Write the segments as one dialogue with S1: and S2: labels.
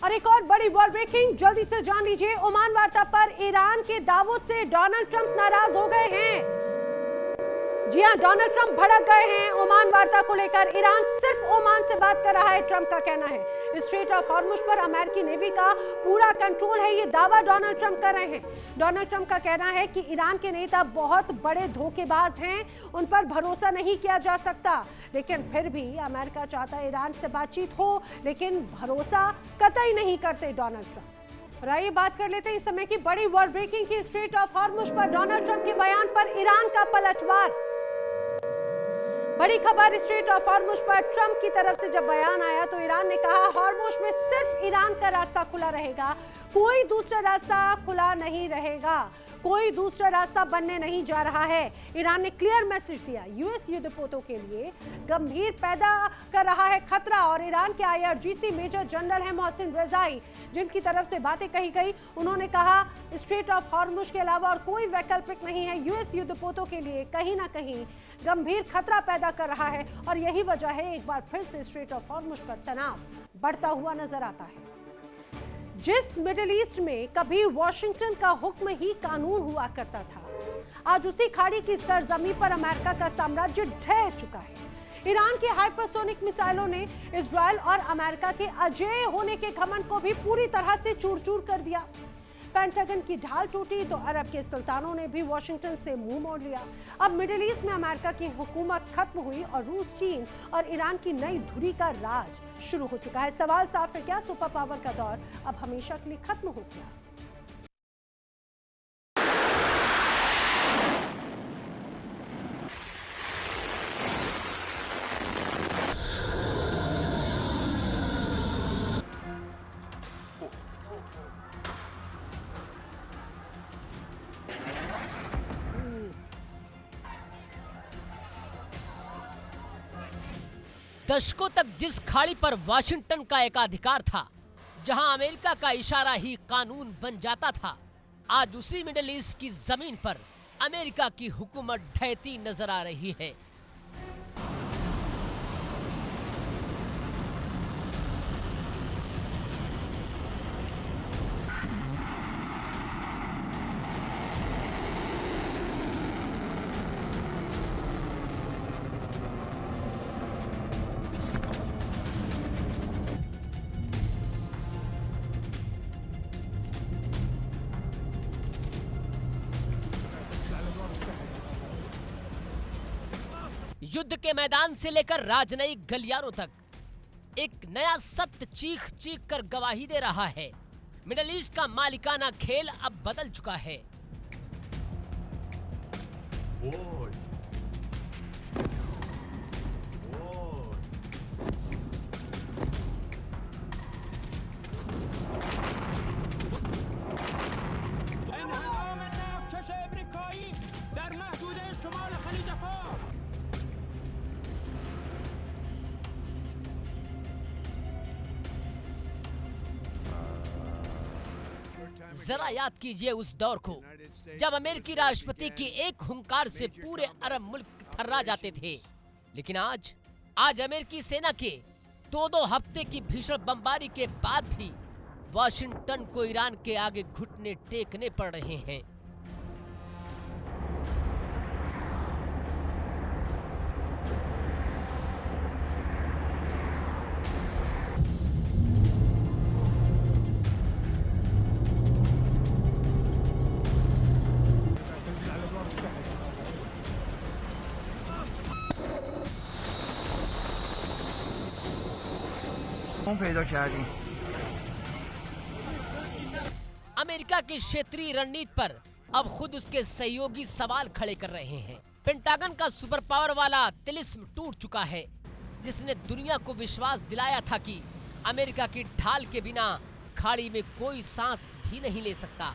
S1: और एक और बड़ी वर्ल्ड ब्रेकिंग जल्दी से जान लीजिए। ओमान वार्ता पर ईरान के दावों से डोनाल्ड ट्रंप नाराज हो गए हैं। जी हां, डोनाल्ड ट्रंप भड़क गए हैं ओमान वार्ता को लेकर। ईरान सिर्फ ओमान से बात कर रहा है, ट्रंप का कहना है। स्ट्रेट ऑफ हॉर्मुज पर अमेरिकी नेवी का पूरा कंट्रोल है, ये दावा डोनाल्ड ट्रंप कर रहे हैं। डोनाल्ड ट्रंप का कहना है कि ईरान के नेता बहुत बड़े धोखेबाज हैं, उन पर भरोसा नहीं किया जा सकता। लेकिन फिर भी अमेरिका चाहता है ईरान से बातचीत हो, लेकिन भरोसा कतई नहीं करते डोनाल्ड ट्रंप। और आइए बात कर लेते हैं इस समय की बड़ी वर्ल्ड ब्रेकिंग की। स्ट्रेट ऑफ हॉर्मुज पर डोनाल्ड ट्रंप के बयान पर ईरान का पलटवार। बड़ी खबर, स्ट्रेट ऑफ हॉर्मुज पर ट्रंप की तरफ से जब बयान आया तो ईरान ने कहा हॉर्मुज में सिर्फ ईरान का रास्ता खुला रहेगा, कोई दूसरा रास्ता खुला नहीं रहेगा, कोई दूसरा रास्ता बनने नहीं जा रहा है। ईरान ने क्लियर मैसेज दिया, यूएस युद्धपोतों के लिए गंभीर पैदा कर रहा है खतरा। और ईरान के आईआरजीसी मेजर जनरल है मोहसिन रेजाई, जिनकी तरफ से बातें कही गई, उन्होंने कहा स्ट्रेट ऑफ हॉर्मुज के अलावा और कोई वैकल्पिक नहीं है। यूएस युद्धपोतों के लिए कहीं ना कहीं गंभीर खतरा पैदा कर रहा है और यही वजह है एक बार फिर से स्ट्रेट ऑफ हॉर्मुज पर तनाव बढ़ता हुआ नजर आता है। जिस मिडिल ईस्ट में कभी वॉशिंगटन का हुक्म ही कानून हुआ करता था, आज उसी खाड़ी की सरजमी पर अमेरिका का साम्राज्य ढह चुका है। ईरान की हाइपरसोनिक मिसाइलों ने इजरायल और अमेरिका के अजेय होने के घमंड को भी पूरी तरह से चूर-चूर कर दिया। पेंटागन की ढाल टूटी तो अरब के सुल्तानों ने भी वॉशिंगटन से मुंह मोड़ लिया। अब मिडिल ईस्ट में अमेरिका की हुकूमत खत्म हुई और रूस, चीन और ईरान की नई धुरी का राज शुरू हो चुका है। सवाल साफ है, क्या सुपर पावर का दौर अब हमेशा के लिए खत्म हो गया?
S2: दशकों तक जिस खाड़ी पर वाशिंगटन का एकाधिकार था, जहां अमेरिका का इशारा ही कानून बन जाता था, आज उसी मिडिल ईस्ट की जमीन पर अमेरिका की हुकूमत ढहती नजर आ रही है। युद्ध के मैदान से लेकर राजनयिक गलियारों तक एक नया सत्य चीख चीख कर गवाही दे रहा है। मिडिल ईस्ट का मालिकाना खेल अब बदल चुका है। जरा याद कीजिए उस दौर को जब अमेरिकी राष्ट्रपति की एक हुंकार से पूरे अरब मुल्क थर्रा जाते थे। लेकिन आज अमेरिकी सेना के 2-2 हफ्ते की भीषण बमबारी के बाद भी वॉशिंगटन को ईरान के आगे घुटने टेकने पड़ रहे हैं। अमेरिका की क्षेत्रीय रणनीति पर अब खुद उसके सहयोगी सवाल खड़े कर रहे हैं। पेंटागन का सुपर पावर वाला तिलिस्म टूट चुका है, जिसने दुनिया को विश्वास दिलाया था कि अमेरिका की ढाल के बिना खाड़ी में कोई सांस भी नहीं ले सकता।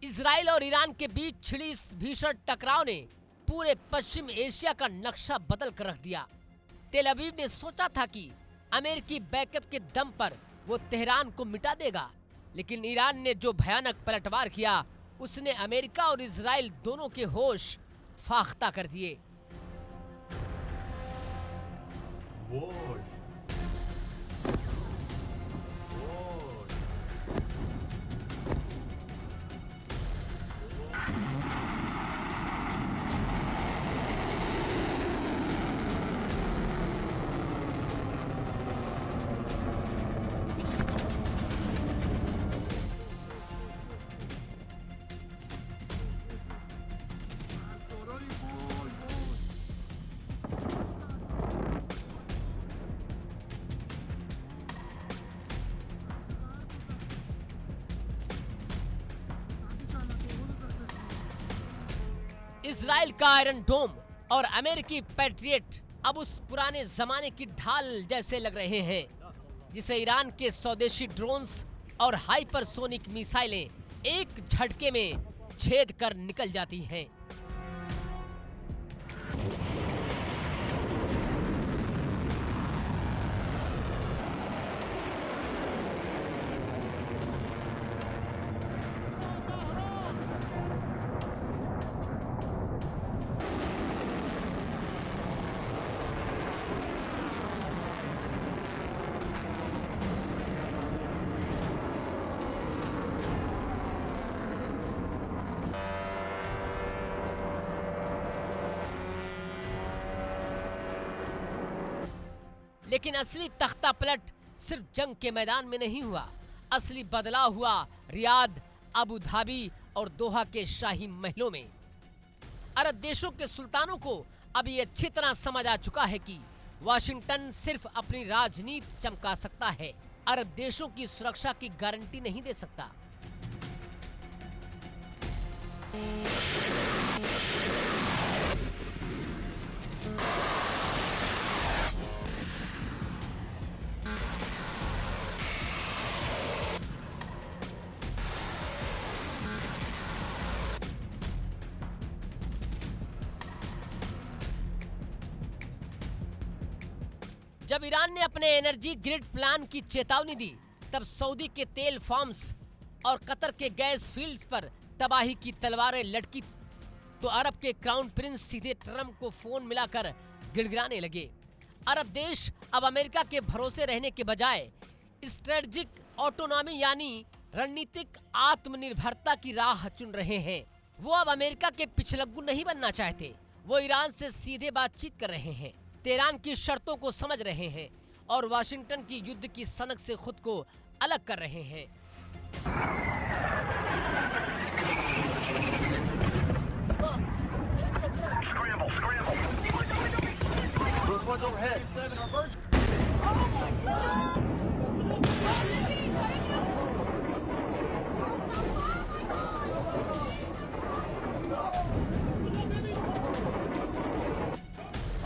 S2: इजराइल और ईरान के बीच छिड़ी इस भीषण टकराव ने पूरे पश्चिम एशिया का नक्शा बदल कर रख दिया। तेल अवीव ने सोचा था कि अमेरिकी बैकअप के दम पर वो तेहरान को मिटा देगा, लेकिन ईरान ने जो भयानक पलटवार किया उसने अमेरिका और इजराइल दोनों के होश फाख्ता कर दिए। इजराइल का आयरन डोम और अमेरिकी पैट्रियट अब उस पुराने जमाने की ढाल जैसे लग रहे हैं, जिसे ईरान के स्वदेशी ड्रोन्स और हाइपरसोनिक मिसाइलें एक झटके में छेद कर निकल जाती हैं। लेकिन असली तख्ता पलट सिर्फ जंग के मैदान में नहीं हुआ। असली बदलाव हुआ रियाद, अबू धाबी और दोहा के शाही महलों में। अरब देशों के सुल्तानों को अब ये अच्छी तरह समझ आ चुका है कि वाशिंगटन सिर्फ अपनी राजनीति चमका सकता है, अरब देशों की सुरक्षा की गारंटी नहीं दे सकता। जब ईरान ने अपने एनर्जी ग्रिड प्लान की चेतावनी दी, तब सऊदी के तेल फार्म्स और कतर के गैस फील्ड्स पर तबाही की तलवारें लटकी तो अरब के क्राउन प्रिंस सीधे ट्रंप को फोन मिलाकर गिड़गिड़ाने लगे। अरब देश अब अमेरिका के भरोसे रहने के बजाय स्ट्रेटेजिक ऑटोनॉमी यानी रणनीतिक आत्मनिर्भरता की राह चुन रहे हैं। वो अब अमेरिका के पिछलग्गू नहीं बनना चाहते, वो ईरान से सीधे बातचीत कर रहे हैं, तेहरान की शर्तों को समझ रहे हैं और वाशिंगटन की युद्ध की सनक से खुद को अलग कर रहे हैं।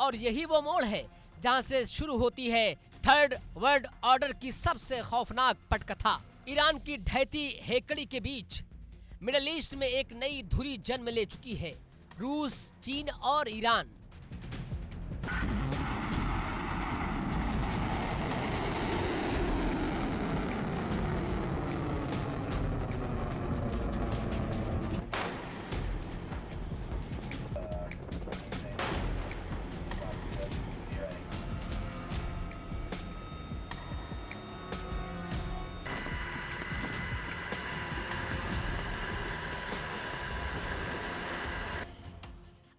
S2: और यही वो मोड़ है जहां से शुरू होती है थर्ड वर्ल्ड ऑर्डर की सबसे खौफनाक पटकथा। ईरान की ढहती हेकड़ी के बीच मिडिल ईस्ट में एक नई धुरी जन्म ले चुकी है, रूस, चीन और ईरान।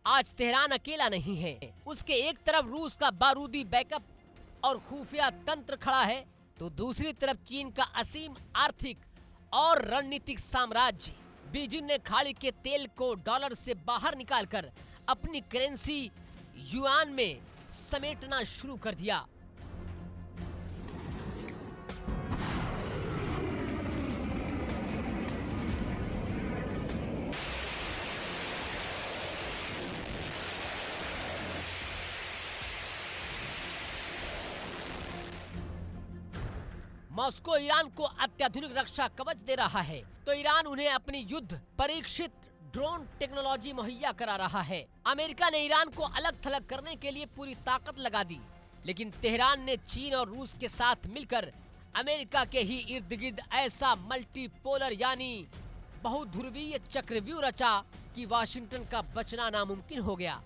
S2: आज तेहरान अकेला नहीं है, उसके एक तरफ रूस का बारूदी बैकअप और खुफिया तंत्र खड़ा है, तो दूसरी तरफ चीन का असीम आर्थिक और रणनीतिक साम्राज्य। बीजिंग ने खाड़ी के तेल को डॉलर से बाहर निकालकर अपनी करेंसी युआन में समेटना शुरू कर दिया। मॉस्को ईरान को अत्याधुनिक रक्षा कवच दे रहा है तो ईरान उन्हें अपनी युद्ध परीक्षित ड्रोन टेक्नोलॉजी मुहैया करा रहा है। अमेरिका ने ईरान को अलग थलग करने के लिए पूरी ताकत लगा दी, लेकिन तेहरान ने चीन और रूस के साथ मिलकर अमेरिका के ही इर्द गिर्द ऐसा मल्टीपोलर यानी बहुध्रुवीय चक्रव्यूह रचा कि वाशिंगटन का बचना नामुमकिन हो गया।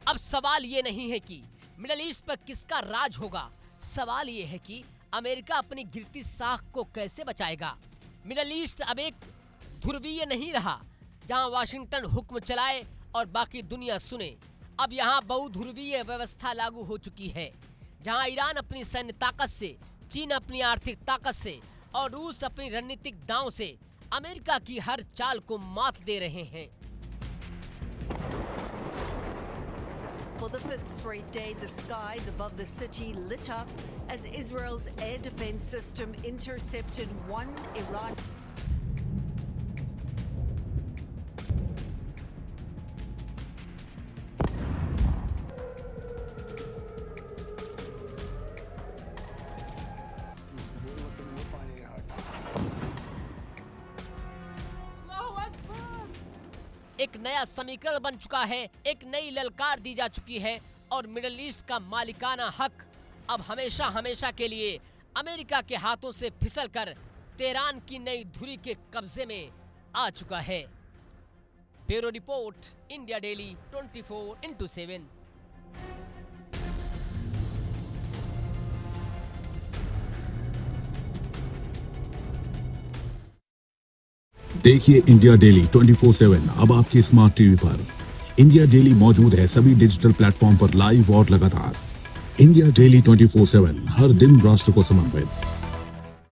S2: अब सवाल ये नहीं है कि मिडिल ईस्ट पर किसका राज होगा, सवाल ये है कि अमेरिका अपनी गिरती साख को कैसे बचाएगा। मिडिल ईस्ट अब एक ध्रुवीय नहीं रहा जहां वाशिंगटन हुक्म चलाए और बाकी दुनिया सुने। अब यहां बहुध्रुवीय व्यवस्था लागू हो चुकी है, जहां ईरान अपनी सैन्य ताकत से, चीन अपनी आर्थिक ताकत से और रूस अपनी रणनीतिक दांव से अमेरिका की हर चाल को मात दे रहे हैं।
S3: For the fifth straight day, the skies above the city lit up as Israel's air defense system intercepted one Iran.
S2: एक नया समीकरण बन चुका है, एक नई ललकार दी जा चुकी है और मिडिल ईस्ट का मालिकाना हक अब हमेशा हमेशा के लिए अमेरिका के हाथों से फिसलकर तेहरान की नई धुरी के कब्जे में आ चुका है। Bureau report, India daily 24x7।
S4: देखिए इंडिया डेली 24/7 अब आपके स्मार्ट टीवी पर। इंडिया डेली मौजूद है सभी डिजिटल प्लेटफॉर्म पर लाइव और लगातार। इंडिया डेली 24/7 हर दिन राष्ट्र को समर्पित।